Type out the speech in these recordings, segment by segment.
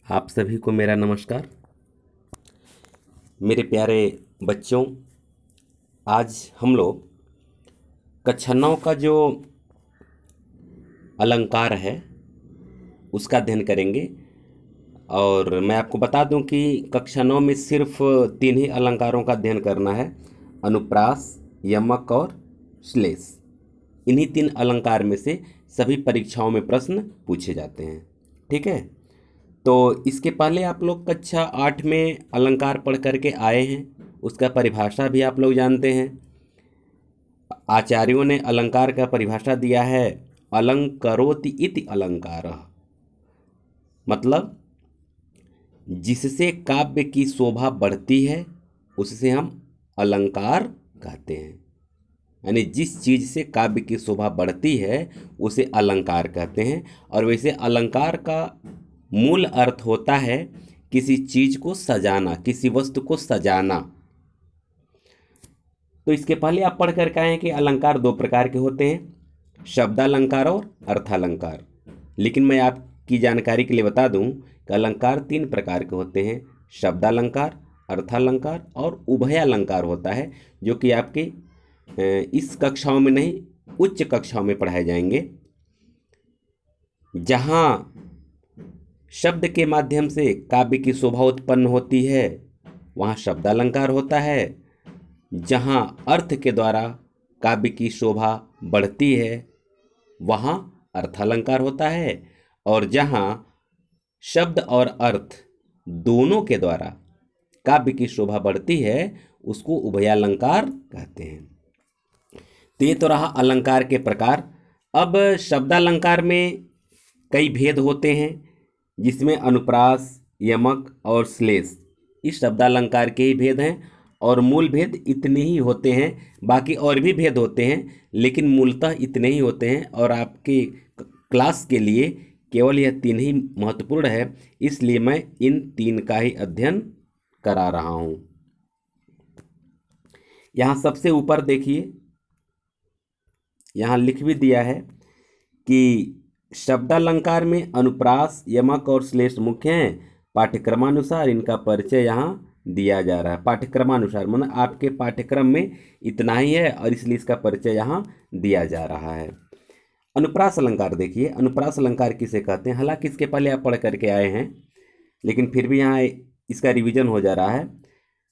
आप सभी को मेरा नमस्कार। मेरे प्यारे बच्चों, आज हम लोग कक्षा 9 का जो अलंकार है उसका अध्ययन करेंगे। और मैं आपको बता दूं कि कक्षा 9 में सिर्फ 3 ही अलंकारों का अध्ययन करना है: अनुप्रास, यमक और श्लेष। इन्हीं 3 अलंकार में से सभी परीक्षाओं में प्रश्न पूछे जाते हैं। ठीक है, तो इसके पहले आप लोग कक्षा 8 में अलंकार पढ़ करके आए हैं, उसका परिभाषा भी आप लोग जानते हैं। आचार्यों ने अलंकार का परिभाषा दिया है, अलंकरोति इति अलंकारः, मतलब जिससे काव्य की शोभा बढ़ती है उससे हम अलंकार कहते हैं। यानी जिस चीज़ से काव्य की शोभा बढ़ती है उसे अलंकार कहते हैं। और वैसे अलंकार का मूल अर्थ होता है किसी चीज़ को सजाना, किसी वस्तु को सजाना। तो इसके पहले आप पढ़ कर आए हैं कि अलंकार 2 प्रकार के होते हैं, शब्दालंकार और अर्थालंकार। लेकिन मैं आपकी जानकारी के लिए बता दूं कि अलंकार 3 प्रकार के होते हैं: शब्दालंकार, अर्थालंकार और उभयालंकार होता है, जो कि आपके इस कक्षाओं में नहीं, उच्च कक्षाओं में पढ़ाए जाएंगे। जहाँ शब्द के माध्यम से काव्य की शोभा उत्पन्न होती है वहाँ शब्दालंकार होता है। जहाँ अर्थ के द्वारा काव्य की शोभा बढ़ती है वहाँ अर्थालंकार होता है। और जहाँ शब्द और अर्थ दोनों के द्वारा काव्य की शोभा बढ़ती है उसको उभयालंकार कहते हैं। तो ये तो रहा अलंकार के प्रकार। अब शब्दालंकार में कई भेद होते हैं, जिसमें अनुप्रास, यमक और श्लेष इस शब्दालंकार के ही भेद हैं। और मूल भेद इतने ही होते हैं, बाकी और भी भेद होते हैं लेकिन मूलतः इतने ही होते हैं। और आपके क्लास के लिए केवल यह 3 ही महत्वपूर्ण है, इसलिए मैं इन 3 का ही अध्ययन करा रहा हूँ। यहाँ सबसे ऊपर देखिए, यहाँ लिख भी दिया है कि शब्दालंकार में अनुप्रास, यमक और श्लेष मुख्य हैं। पाठ्यक्रमानुसार इनका परिचय यहाँ दिया जा रहा है। पाठ्यक्रमानुसार मतलब आपके पाठ्यक्रम में इतना ही है और इसलिए इसका परिचय यहाँ दिया जा रहा है। अनुप्रास अलंकार देखिए, अनुप्रास अलंकार किसे कहते हैं? हालांकि इसके पहले आप पढ़ करके आए हैं लेकिन फिर भी यहाँ इसका रिवीजन हो जा रहा है।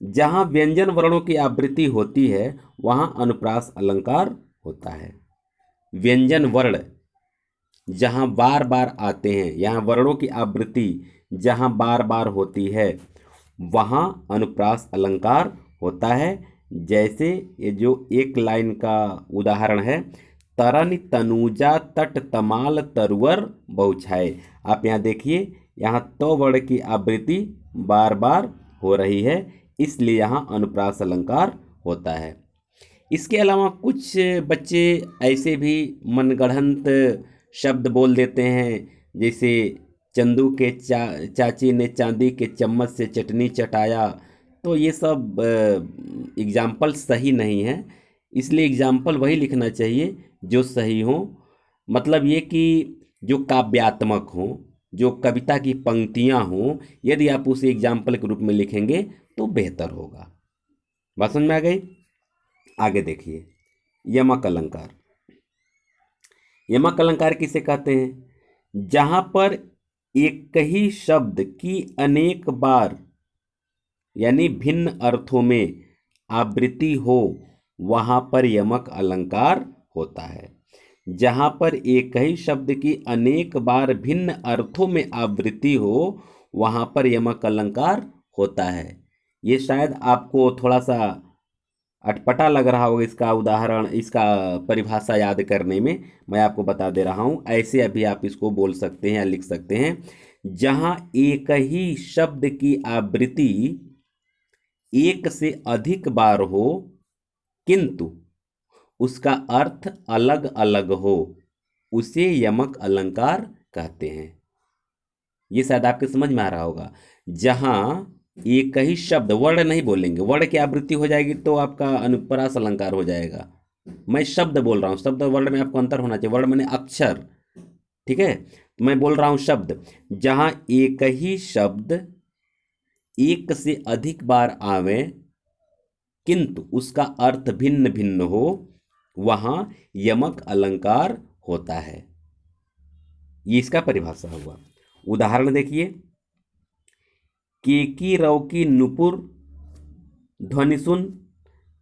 जहाँ व्यंजन वर्णों की आवृत्ति होती है वहाँ अनुप्रास अलंकार होता है। व्यंजन वर्ण जहाँ बार बार आते हैं, यहाँ वर्णों की आवृत्ति जहाँ बार बार होती है वहाँ अनुप्रास अलंकार होता है। जैसे ये जो एक लाइन का उदाहरण है, तरन तनुजा तट तमाल तरुवर बहुछाए। आप यहाँ देखिए, यहाँ तो वर्ण की आवृत्ति बार बार हो रही है, इसलिए यहाँ अनुप्रास अलंकार होता है। इसके अलावा कुछ बच्चे ऐसे भी मनगढ़ंत शब्द बोल देते हैं, जैसे चंदू के चाची ने चांदी के चम्मच से चटनी चटाया। तो ये सब एग्जाम्पल सही नहीं है, इसलिए एग्जाम्पल वही लिखना चाहिए जो सही हो। मतलब ये कि जो काव्यात्मक हो, जो कविता की पंक्तियाँ हों, यदि आप उसे एग्जाम्पल के रूप में लिखेंगे तो बेहतर होगा। बात समझ में आ गई? आगे देखिए, यमक अलंकार। यमक अलंकार किसे कहते हैं? जहां पर एक ही शब्द की अनेक बार यानी भिन्न अर्थों में आवृत्ति हो वहां पर यमक अलंकार होता है। जहां पर एक ही शब्द की अनेक बार भिन्न अर्थों में आवृत्ति हो वहां पर यमक अलंकार होता है। ये शायद आपको थोड़ा सा अटपटा लग रहा होगा, इसका उदाहरण, इसका परिभाषा याद करने में। मैं आपको बता दे रहा हूँ, ऐसे अभी आप इसको बोल सकते हैं या लिख सकते हैं। जहां एक ही शब्द की आवृत्ति एक से अधिक बार हो किंतु उसका अर्थ अलग अलग हो उसे यमक अलंकार कहते हैं। ये शायद आपके समझ में आ रहा होगा। जहां एक ही शब्द, वर्ण नहीं बोलेंगे, वर्ण की आवृत्ति हो जाएगी तो आपका अनुप्रास अलंकार हो जाएगा। मैं शब्द बोल रहा हूँ, शब्द और वर्ण में आपको अंतर होना चाहिए। वर्ण माने अक्षर, ठीक है? मैं बोल रहा हूं शब्द, जहां एक ही शब्द एक से अधिक बार आवे किंतु उसका अर्थ भिन्न भिन्न हो, वहां यमक अलंकार होता है। ये इसका परिभाषा हुआ। उदाहरण देखिए, केकी रौकी नुपुर ध्वनि सुन,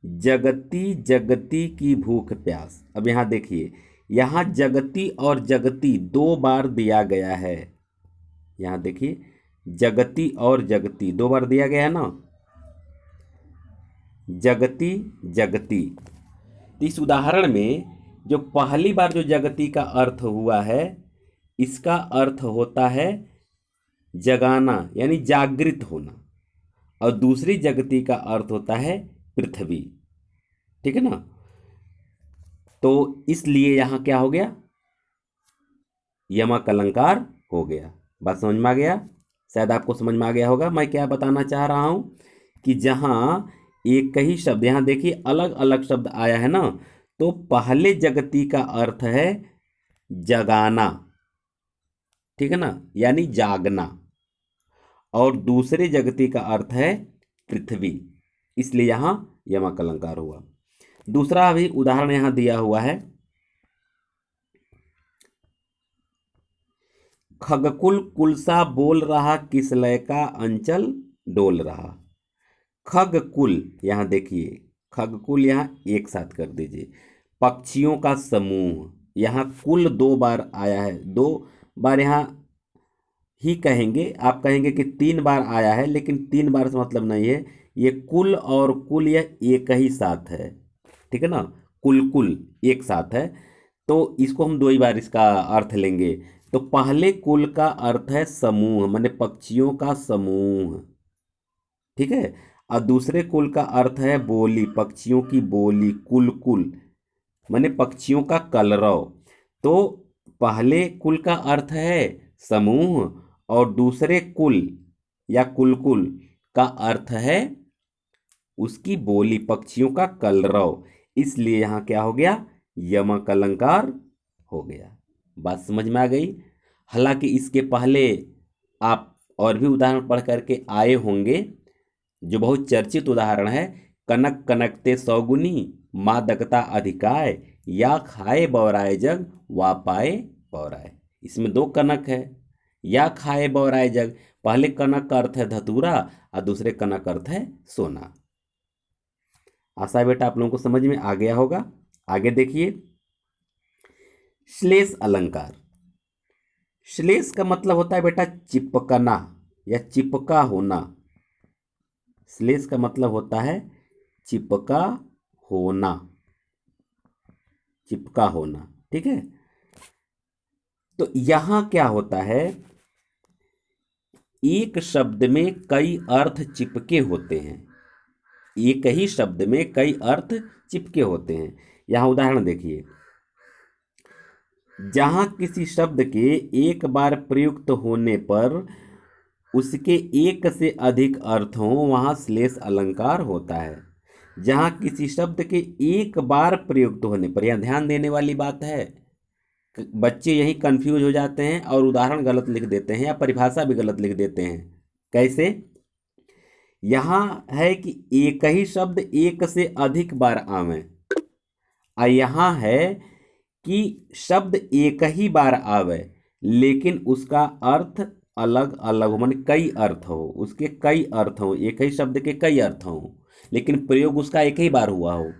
जगती जगती की भूख प्यास। अब यहां देखिए, यहां जगती और जगती दो बार दिया गया है। यहां देखिए, जगती और जगती दो बार दिया गया है ना, जगती जगती। तो इस उदाहरण में जो पहली बार जो जगती का अर्थ हुआ है, इसका अर्थ होता है जगाना यानी जागृत होना, और दूसरी जगती का अर्थ होता है पृथ्वी। ठीक है ना। तो इसलिए यहां क्या हो गया, यमक अलंकार हो गया। बात समझ में आ गया? शायद आपको समझ में आ गया होगा मैं क्या बताना चाह रहा हूं, कि जहां एक ही शब्द, यहां देखिए अलग अलग शब्द आया है ना, तो पहले जगती का अर्थ है जगाना, ठीक है ना, यानी जागना, और दूसरे जगती का अर्थ है पृथ्वी, इसलिए यहां यमक अलंकार हुआ। दूसरा भी उदाहरण यहां दिया हुआ है, खगकुल कुलसा बोल रहा किसलय का अंचल डोल रहा। खगकुल, यहां देखिए खगकुल यहां एक साथ कर दीजिए, पक्षियों का समूह। यहां कुल दो बार आया है, दो बार यहां ही कहेंगे, आप कहेंगे कि तीन बार आया है, लेकिन तीन बार से मतलब नहीं है, ये कुल और कुल यह एक ही साथ है, ठीक है ना, कुल कुल एक साथ है, तो इसको हम दो ही बार इसका अर्थ लेंगे। तो पहले कुल का अर्थ है समूह, माने पक्षियों का समूह, ठीक है, और दूसरे कुल का अर्थ है बोली, पक्षियों की बोली, कुल कुल माने पक्षियों का कलरव। तो पहले कुल का अर्थ है समूह, और दूसरे कुल या कुल कुल का अर्थ है उसकी बोली, पक्षियों का कलरव, इसलिए यहां क्या हो गया, यमक अलंकार हो गया। बात समझ में आ गई? हालांकि इसके पहले आप और भी उदाहरण पढ़ करके आए होंगे, जो बहुत चर्चित उदाहरण है, कनक कनकते सौगुनी, मादकता अधिकाय, या खाए बौराए जग, वा पाए बौराए। इसमें दो कनक है, या खाए बौराए जग, पहले कनक का अर्थ है धतूरा और दूसरे कनक अर्थ है सोना। आशा है बेटा आप लोगों को समझ में आ गया होगा। आगे देखिए, श्लेष अलंकार। श्लेष का मतलब होता है बेटा चिपकना या चिपका होना। श्लेष का मतलब होता है चिपका होना, चिपका होना, ठीक है। तो यहां क्या होता है, एक शब्द में कई अर्थ चिपके होते हैं, एक ही शब्द में कई अर्थ चिपके होते हैं। यहां उदाहरण देखिए, जहां किसी शब्द के एक बार प्रयुक्त होने पर उसके एक से अधिक अर्थ हों, वहां श्लेष अलंकार होता है। जहां किसी शब्द के एक बार प्रयुक्त होने पर, यहां ध्यान देने वाली बात है, बच्चे यही कंफ्यूज हो जाते हैं और उदाहरण गलत लिख देते हैं या परिभाषा भी गलत लिख देते हैं। कैसे? यहां है कि एक ही शब्द एक से अधिक बार आवे, और यहां है कि शब्द एक ही बार आवे लेकिन उसका अर्थ अलग अलग हो, माने कई अर्थ हो, उसके कई अर्थ हो, एक ही शब्द के कई अर्थ हो लेकिन प्रयोग उसका एक ही बार हुआ हो।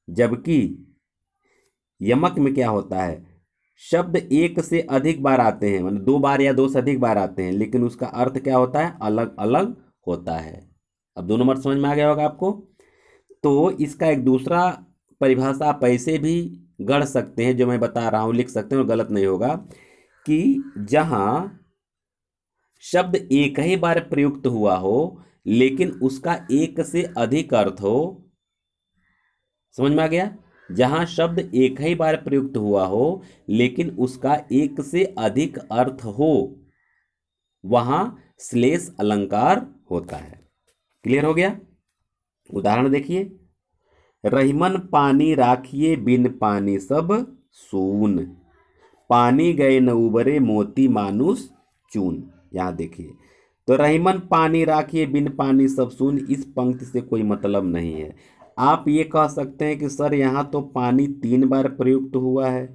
जबकि यमक में क्या होता है, शब्द एक से अधिक बार आते हैं, मतलब दो बार या दो से अधिक बार आते हैं, लेकिन उसका अर्थ क्या होता है, अलग अलग होता है। अब दो नंबर समझ में आ गया होगा आपको। तो इसका एक दूसरा परिभाषा आप ऐसे भी गढ़ सकते हैं, जो मैं बता रहा हूं, लिख सकते हैं और गलत नहीं होगा, कि जहां शब्द एक ही बार प्रयुक्त हुआ हो लेकिन उसका एक से अधिक अर्थ हो। समझ में आ गया? जहां शब्द एक ही बार प्रयुक्त हुआ हो लेकिन उसका एक से अधिक अर्थ हो, वहां श्लेष अलंकार होता है। क्लियर हो गया? उदाहरण देखिए, रहीमन पानी राखिए बिन पानी सब सून, पानी गए न उबरे मोती मानुष चून। यहाँ देखिए, तो रहीमन पानी राखिए बिन पानी सब सून, इस पंक्ति से कोई मतलब नहीं है। आप ये कह सकते हैं कि सर यहाँ तो पानी 3 बार प्रयुक्त हुआ है,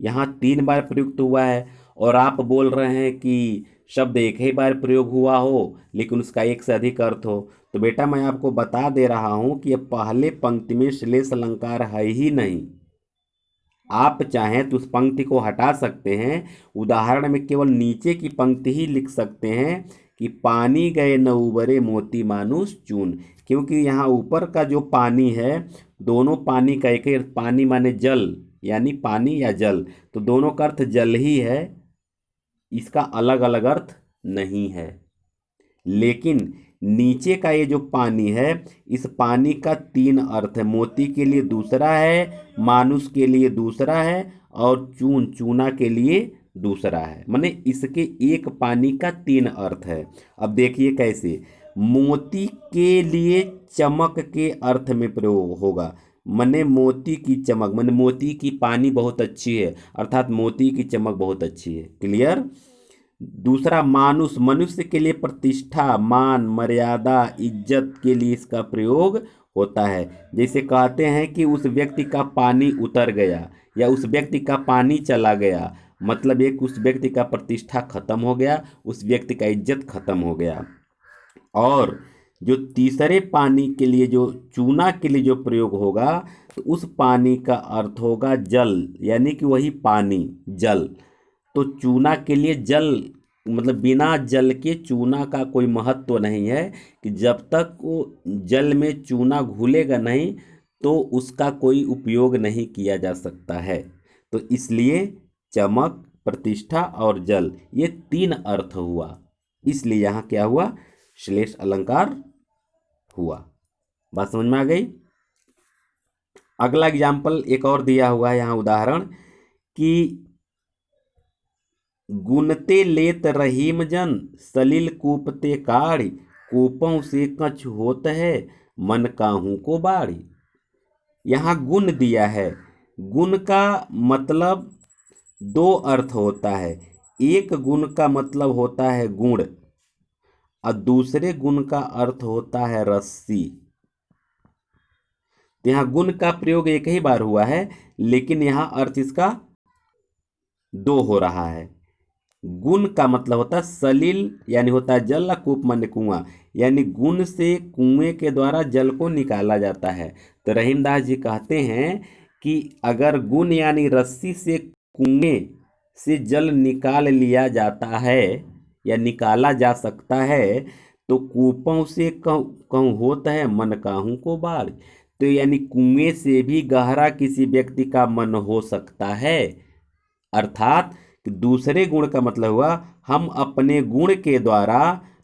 यहाँ 3 बार प्रयुक्त हुआ है, और आप बोल रहे हैं कि शब्द एक ही बार प्रयोग हुआ हो लेकिन उसका एक से अधिक अर्थ हो। तो बेटा मैं आपको बता दे रहा हूं कि पहले पंक्ति में श्लेष अलंकार है ही नहीं। आप चाहें तो उस पंक्ति को हटा सकते हैं, उदाहरण में केवल नीचे की पंक्ति ही लिख सकते हैं कि पानी गए न उबरे मोती मानुष चून, क्योंकि यहाँ ऊपर का जो पानी है, दोनों पानी का एक ही, पानी माने जल, यानी पानी या जल, तो दोनों का अर्थ जल ही है, इसका अलग अलग अर्थ नहीं है। लेकिन नीचे का ये जो पानी है, इस पानी का 3 अर्थ है, मोती के लिए दूसरा है, मानुष के लिए दूसरा है, और चून चूना के लिए दूसरा है। माने इसके एक पानी का 3 अर्थ है। अब देखिए कैसे, मोती के लिए चमक के अर्थ में प्रयोग होगा, मने मोती की चमक, मने मोती की पानी बहुत अच्छी है, अर्थात मोती की चमक बहुत अच्छी है। क्लियर। दूसरा मानुष, मनुष्य के लिए प्रतिष्ठा, मान, मर्यादा, इज्जत के लिए इसका प्रयोग होता है। जैसे कहते हैं कि उस व्यक्ति का पानी उतर गया, या उस व्यक्ति का पानी चला गया, मतलब एक उस व्यक्ति का प्रतिष्ठा खत्म हो गया, उस व्यक्ति का इज्जत खत्म हो गया। और जो तीसरे पानी के लिए, जो चूना के लिए जो प्रयोग होगा, तो उस पानी का अर्थ होगा जल, यानी कि वही पानी जल। तो चूना के लिए जल, मतलब बिना जल के चूना का कोई महत्व नहीं है, कि जब तक वो जल में चूना घुलेगा नहीं तो उसका कोई उपयोग नहीं किया जा सकता है। तो इसलिए चमक, प्रतिष्ठा और जल, ये 3 अर्थ हुआ, इसलिए यहाँ क्या हुआ, श्लेष अलंकार हुआ। बात समझ में आ गई। अगला एग्जाम्पल एक और दिया हुआ है यहाँ उदाहरण, कि गुनते लेत रहीम जन सलिल कूपते काढ़ी, कूपों से कछ होत है मन काहू को बाढ़ी। यहाँ गुण दिया है, गुण का मतलब 2 अर्थ होता है। एक गुण का मतलब होता है गुण, और दूसरे गुण का अर्थ होता है रस्सी। तो यहाँ गुण का प्रयोग एक ही बार हुआ है, लेकिन यहाँ अर्थ इसका 2 हो रहा है। गुण का मतलब होता है सलिल, यानी होता है जल, कूप माने कुआं, यानी गुण से कुएं के द्वारा जल को निकाला जाता है। तो रहीमदास जी कहते हैं कि अगर गुण यानी रस्सी से कुएं से जल निकाल लिया जाता है या निकाला जा सकता है, तो कूपों से कहूँ होता है मन काहू को बाढ़। तो यानी कुएं से भी गहरा किसी व्यक्ति का मन हो सकता है, अर्थात दूसरे गुण का मतलब हुआ हम अपने गुण के द्वारा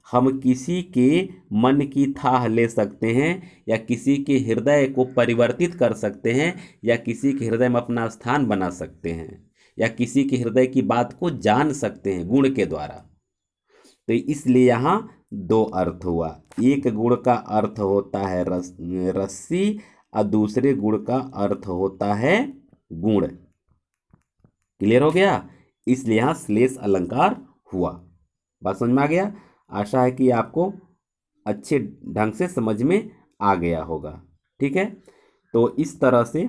हम किसी के मन की थाह ले सकते हैं, या किसी के हृदय को परिवर्तित कर सकते हैं, या किसी के हृदय में अपना स्थान बना सकते हैं, या किसी के हृदय की बात को जान सकते हैं गुण के द्वारा। तो इसलिए यहाँ 2 अर्थ हुआ, एक गुण का अर्थ होता है रस्सी, और दूसरे गुण का अर्थ होता है गुण। क्लियर हो गया, इसलिए यहाँ श्लेष अलंकार हुआ। बात समझ में आ गया। आशा है कि आपको अच्छे ढंग से समझ में आ गया होगा। ठीक है, तो इस तरह से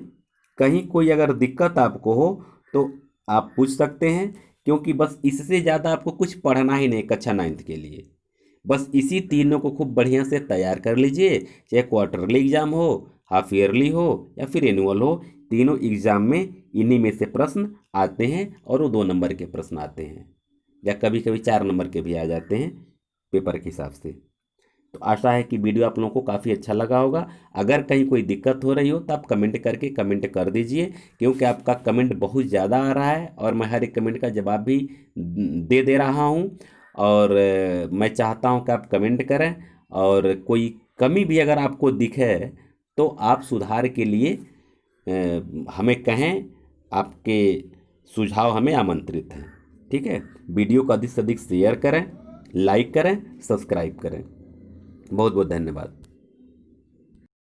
कहीं कोई अगर दिक्कत आपको हो तो आप पूछ सकते हैं, क्योंकि बस इससे ज़्यादा आपको कुछ पढ़ना ही नहीं कक्षा 9th के लिए। बस इसी तीनों को खूब बढ़िया से तैयार कर लीजिए, चाहे क्वार्टरली एग्जाम हो, हाफ ईयरली हो, या फिर एनुअल हो, तीनों एग्जाम में इन्हीं में से प्रश्न आते हैं, और वो 2 नंबर के प्रश्न आते हैं, या कभी कभी 4 नंबर के भी आ जाते हैं पेपर के हिसाब से। तो आशा है कि वीडियो आप लोगों को काफ़ी अच्छा लगा होगा। अगर कहीं कोई दिक्कत हो रही हो तो आप कमेंट करके कमेंट कर दीजिए, क्योंकि आपका कमेंट बहुत ज़्यादा आ रहा है, और मैं हर एक कमेंट का जवाब भी दे रहा हूँ। और मैं चाहता हूँ कि आप कमेंट करें, और कोई कमी भी अगर आपको दिखे तो आप सुधार के लिए हमें कहें, आपके सुझाव हमें आमंत्रित हैं। ठीक है, वीडियो को अधिक से अधिक शेयर करें, लाइक करें, सब्सक्राइब करें। बहुत बहुत धन्यवाद।